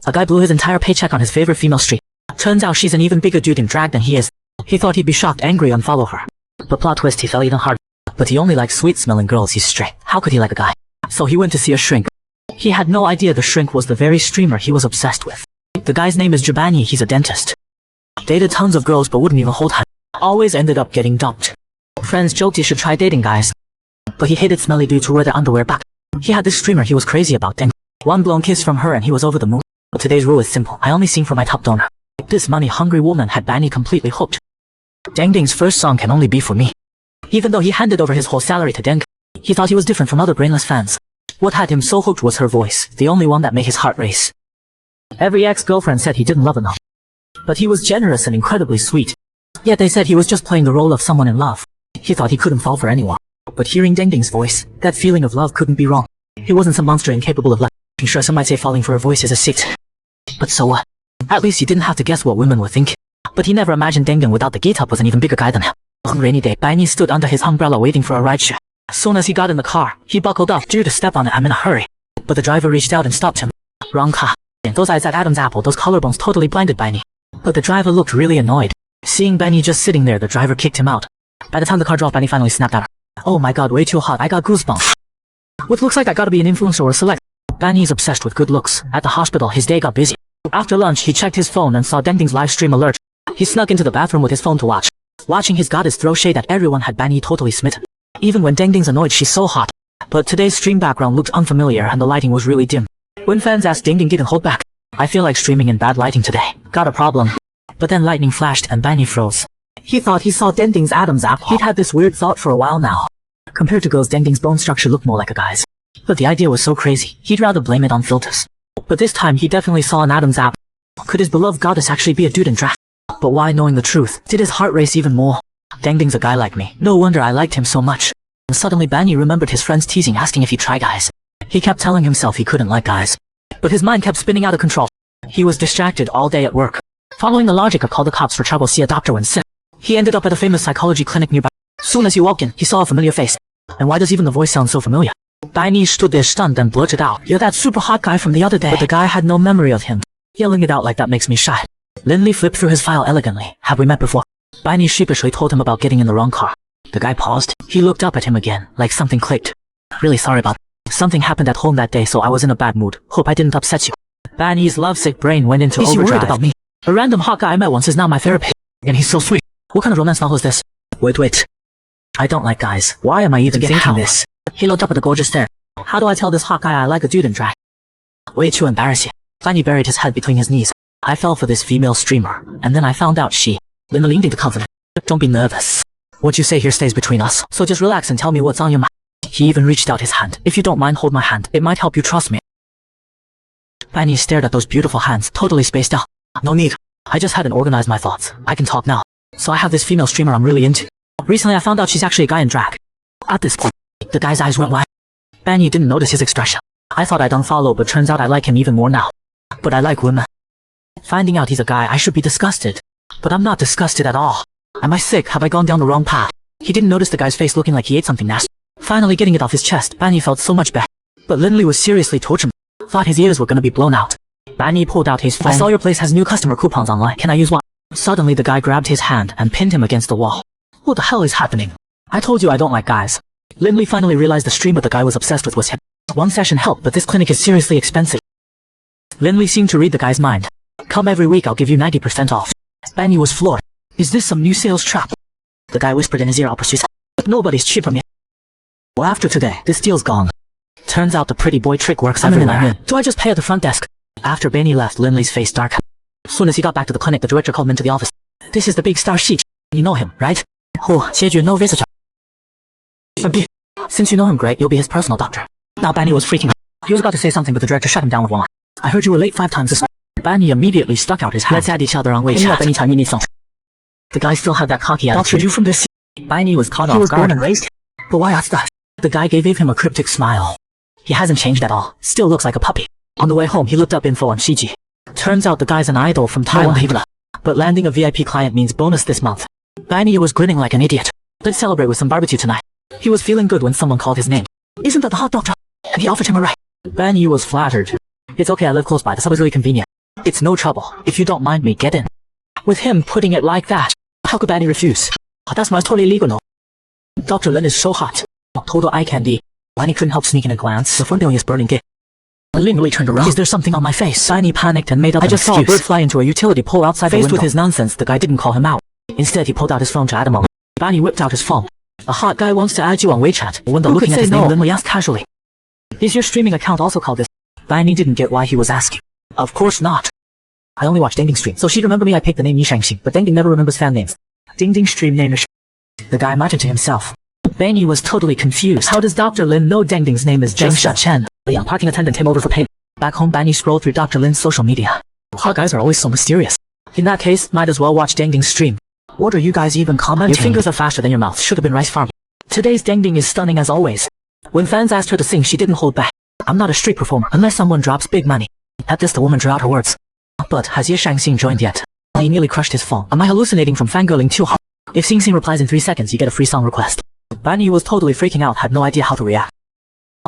A guy blew his entire paycheck on his favorite female street. Turns out she's an even bigger dude in drag than he is. He thought he'd be shocked, angry, unfollow her. But plot twist, he fell even harder. But he only likes sweet-smelling girls, he's straight. How could he like a guy? So he went to see a shrink. He had no idea the shrink was the very streamer he was obsessed with. The guy's name is Jabani, he's a dentist. Dated tons of girls but wouldn't even hold hands. Always ended up getting dumped. Friends joked he should try dating guys. But he hated smelly dudes who wear their underwear back. He had this streamer he was crazy about, Deng. One blown kiss from her and he was over the moon. But today's rule is simple, I only sing for my top donor. This money-hungry woman had Bani completely hooked. Deng's first song can only be for me. Even though he handed over his whole salary to Deng, he thought he was different from other brainless fans. What had him so hooked was her voice, the only one that made his heart race. Every ex-girlfriend said he didn't love enough. But he was generous and incredibly sweet. Yet they said he was just playing the role of someone in love. He thought he couldn't fall for anyone. But hearing Deng's voice, that feeling of love couldn't be wrong. He wasn't some monster incapable of love. I'm sure some might say falling for her voice is a sick. But so what? At least he didn't have to guess what women would think. But he never imagined Deng without the get-up was an even bigger guy than him. On a rainy day, Bani stood under his umbrella waiting for a rideshare. As soon as he got in the car, he buckled up, due to step on it. I'm in a hurry. But the driver reached out and stopped him. Wrong car. Those eyes at Adam's apple, those collarbones totally blinded Bani. But the driver looked really annoyed. Seeing Bani just sitting there, the driver kicked him out. By the time the car dropped, Bani finally snapped at her. Oh my god, way too hot, I got goosebumps. What looks like I gotta be an influencer or a celeb. Bani is obsessed with good looks. At the hospital, his day got busy. After lunch, he checked his phone and saw Deng's live stream alert. He snuck into the bathroom with his phone to watch. Watching his goddess throw shade at everyone had Bani totally smitten. Even when Deng's annoyed, she's so hot. But today's stream background looked unfamiliar and the lighting was really dim. When fans asked Deng didn't hold back. I feel like streaming in bad lighting today. Got a problem. But then lightning flashed and Bani froze. He thought he saw Deng's Adam's apple. He'd had this weird thought for a while now. Compared to girls, Deng's bone structure looked more like a guy's. But the idea was so crazy, he'd rather blame it on filters. But this time he definitely saw an Adam's apple. Could his beloved goddess actually be a dude in drag? But why, knowing the truth, did his heart race even more? Deng's a guy like me. No wonder I liked him so much. And suddenly Bani remembered his friends teasing, asking if he'd try guys. He kept telling himself he couldn't like guys. But his mind kept spinning out of control. He was distracted all day at work. Following the logic of call the cops for trouble, see a doctor when sick. He ended up at a famous psychology clinic nearby. Soon as he walked in, he saw a familiar face. And why does even the voice sound so familiar? Bani stood there stunned and blurted out, "You're that super hot guy from the other day." But the guy had no memory of him. Yelling it out like that makes me shy. Lindley flipped through his file elegantly. Have we met before? Bani sheepishly told him about getting in the wrong car. The guy paused. He looked up at him again, like something clicked. Really sorry about that. Something happened at home that day, so I was in a bad mood. Hope I didn't upset you. Bani's lovesick brain went into overdrive. Is he worried about me? A random hot guy I met once is now my therapist. And he's so sweet. What kind of romance novel is this? Wait. I don't like guys. Why am I even thinking this? He looked up at the gorgeous stare. How do I tell this hot guy I like a dude in drag? Way too embarrassing. Bani buried his head between his knees. I fell for this female streamer, and then I found out she... Linda leaned into comfort. Don't be nervous. What you say here stays between us, so just relax and tell me what's on your mind. He even reached out his hand. If you don't mind, hold my hand. It might help you trust me. Bani stared at those beautiful hands, totally spaced out. No need. I just hadn't organized my thoughts. I can talk now. So I have this female streamer I'm really into. Recently I found out she's actually a guy in drag. At this point, the guy's eyes went wide. Bani didn't notice his expression. I thought I'd unfollow, but turns out I like him even more now. But I like women. Finding out he's a guy, I should be disgusted. But I'm not disgusted at all. Am I sick? Have I gone down the wrong path? He didn't notice the guy's face looking like he ate something nasty. Finally getting it off his chest, Bani felt so much better. But Lindley was seriously torturing me. Thought his ears were gonna be blown out. Bani pulled out his phone. I saw your place has new customer coupons online. Can I use one? Suddenly the guy grabbed his hand and pinned him against the wall. What the hell is happening? I told you I don't like guys. Lindley finally realized the streamer the guy was obsessed with was him. One session helped, but this clinic is seriously expensive. Lindley seemed to read the guy's mind. Come every week, I'll give you 90% off. Bani was floored. Is this some new sales trap? The guy whispered in his ear, I'll pursue. Nobody's cheap from me. Well, after today, this deal's gone. Turns out the pretty boy trick works everywhere. I'm in. Do I just pay at the front desk? After Bani left, Lindley's face darkened. As soon as he got back to the clinic, the director called him into the office. This is the big star Shi. You know him, right? Oh, Jeju, no visitor. Since you know him great, you'll be his personal doctor. Now Bani was freaking out. He was about to say something, but the director shut him down with one line. I heard you were late 5 times this morning. Bani immediately stuck out his hand. Let's add each other on WeChat. Anytime you need something. The guy still had that cocky attitude. Doctor, you from this? Bani was caught off guard. He was born and raised. But why ask that? The guy gave him a cryptic smile. He hasn't changed at all. Still looks like a puppy. On the way home, he looked up info on Shiji. Turns out the guy's an idol from Taiwan. But landing a VIP client means bonus this month. Bani was grinning like an idiot. Let's celebrate with some barbecue tonight. He was feeling good when someone called his name. Isn't that the hot doctor? And he offered him a ride. Bani was flattered. It's okay, I live close by. The subway's really convenient. It's no trouble. If you don't mind me, get in. With him putting it like that, how could Benny refuse? That's not totally legal, no. Dr. Lin is so hot. Total eye candy. Benny couldn't help sneaking a glance. The front is burning gay. Lin really turned around. Is there something on my face? Benny panicked and made up an excuse. I just saw a bird fly into a utility pole outside the window. Faced with his nonsense, the guy didn't call him out. Instead, he pulled out his phone to add him on. Benny whipped out his phone. A hot guy wants to add you on WeChat. When the looking at his name, Lin asked casually. Is your streaming account also called this? Benny didn't get why he was asking. Of course not. I only watch Dengxia stream, so she'd remember me. I picked the name Yishangxing, but Dengxia never remembers fan names. Dengxia stream name is. The guy muttered to himself. Benny was totally confused. How does Dr. Lin know Dengxing's name is Dengxia Chen? The young parking attendant came over for payment. Back home, Benny scrolled through Dr. Lin's social media. Hot guys are always so mysterious. In that case, might as well watch Dengxia stream. What are you guys even commenting? Your fingers are faster than your mouth. Should have been rice farm. Today's Dengxia is stunning as always. When fans asked her to sing, she didn't hold back. I'm not a street performer unless someone drops big money. At this, the woman drew out her words. But has Yishangxing joined yet? He nearly crushed his phone. Am I hallucinating from fangirling too hard? If Xing replies in 3 seconds, you get a free song request. Benny was totally freaking out, had no idea how to react.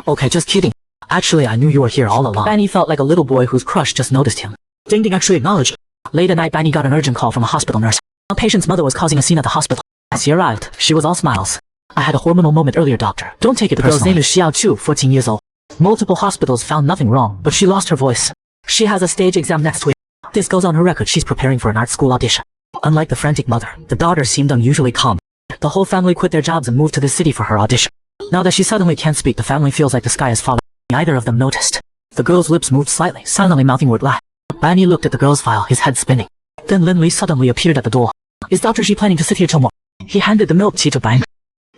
Okay, just kidding. Actually, I knew you were here all along. Benny felt like a little boy whose crush just noticed him. Dengxia actually acknowledged. Late at night, Benny got an urgent call from a hospital nurse. A patient's mother was causing a scene at the hospital. As he arrived, she was all smiles. I had a hormonal moment earlier, doctor. Don't take it personally. The girl's name is Xiao Chu, 14 years old. Multiple hospitals found nothing wrong, but she lost her voice. She has a stage exam next week. This goes on her record. She's preparing for an art school audition. Unlike the frantic mother, the daughter seemed unusually calm. The whole family quit their jobs and moved to the city for her audition. Now that she suddenly can't speak, the family feels like the sky is falling. Neither of them noticed. The girl's lips moved slightly, silently mouthing word la. Benny looked at the girl's file, his head spinning. Then Lin Li suddenly appeared at the door. Is Dr. Xi planning to sit here till more? He handed the milk tea to Benny.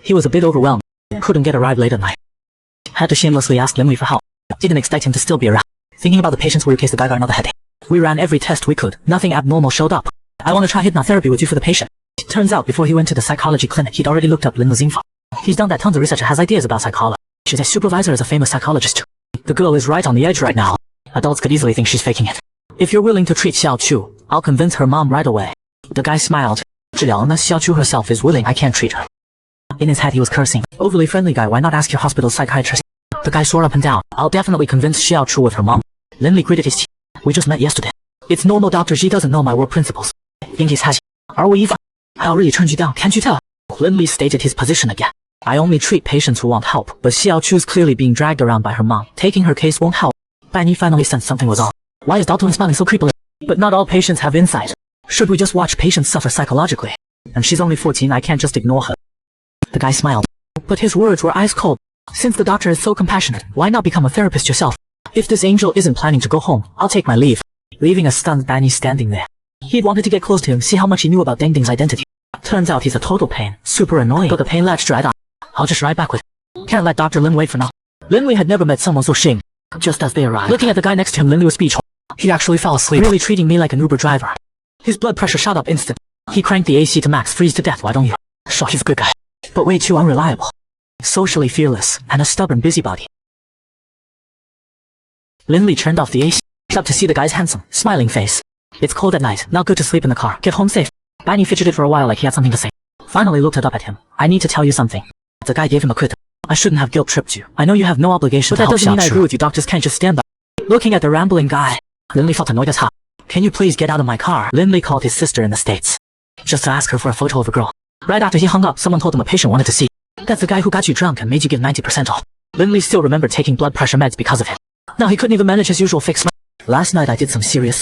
He was a bit overwhelmed. Couldn't get a ride late at night. Had to shamelessly ask Lin Li for help. Didn't expect him to still be around. Thinking about the patients where you case the guy got another headache. We ran every test we could. Nothing abnormal showed up. I want to try hypnotherapy with you for the patient. Turns out, before he went to the psychology clinic, he'd already looked up Lin Li's info. He's done that tons of research and has ideas about psychology. His supervisor is a famous psychologist too. The girl is right on the edge right now. Adults could easily think she's faking it. If you're willing to treat Xiao Chu, I'll convince her mom right away. The guy smiled. Xiao Chu herself is willing, I can't treat her. In his head he was cursing. Overly friendly guy, why not ask your hospital psychiatrist? The guy swore up and down. I'll definitely convince Xiao Chu with her mom. Lin Li gritted his teeth. We just met yesterday. It's normal, Dr. Xi doesn't know my work principles. In his head, are we even? I already turned you down, can't you tell? Lin Li stated his position again. I only treat patients who want help, but Xiao Chu's clearly being dragged around by her mom. Taking her case won't help. Benny finally sensed something was off. Why is Dr. Lin smiling so creepily? But not all patients have insight. Should we just watch patients suffer psychologically? And she's only 14, I can't just ignore her. The guy smiled. But his words were ice cold. Since the doctor is so compassionate, why not become a therapist yourself? If this angel isn't planning to go home, I'll take my leave. Leaving a stunned Benny standing there. He'd wanted to get close to him, see how much he knew about Dengxing's identity. Turns out he's a total pain, super annoying, but the pain latch dried on. I'll just ride back with him. Can't let Dr. Lin wait for now. Lin Li had never met someone so shing. Just as they arrived, looking at the guy next to him, Lin Li was speechless. He actually fell asleep, really treating me like an Uber driver. His blood pressure shot up instant. He cranked the AC to max, freeze to death, why don't you? Sure, he's a good guy, but way too unreliable. Socially fearless, and a stubborn busybody. Lin Li turned off the AC, up to see the guy's handsome, smiling face. It's cold at night, not good to sleep in the car. Get home safe. Benny fidgeted for a while like he had something to say. Finally looked up at him. I need to tell you something. The guy gave him a quid. I shouldn't have guilt-tripped you. I know you have no obligation, but that doesn't mean I agree with you. Doctors can't just stand by. Looking at the rambling guy, Lin Li felt annoyed as hell. Can you please get out of my car? Lin Li called his sister in the States, just to ask her for a photo of a girl. Right after he hung up, someone told him a patient wanted to see. That's the guy who got you drunk and made you give 90% off. Lin Li still remembered taking blood pressure meds because of him. Now he couldn't even manage his usual fixed smile. Last night I did some serious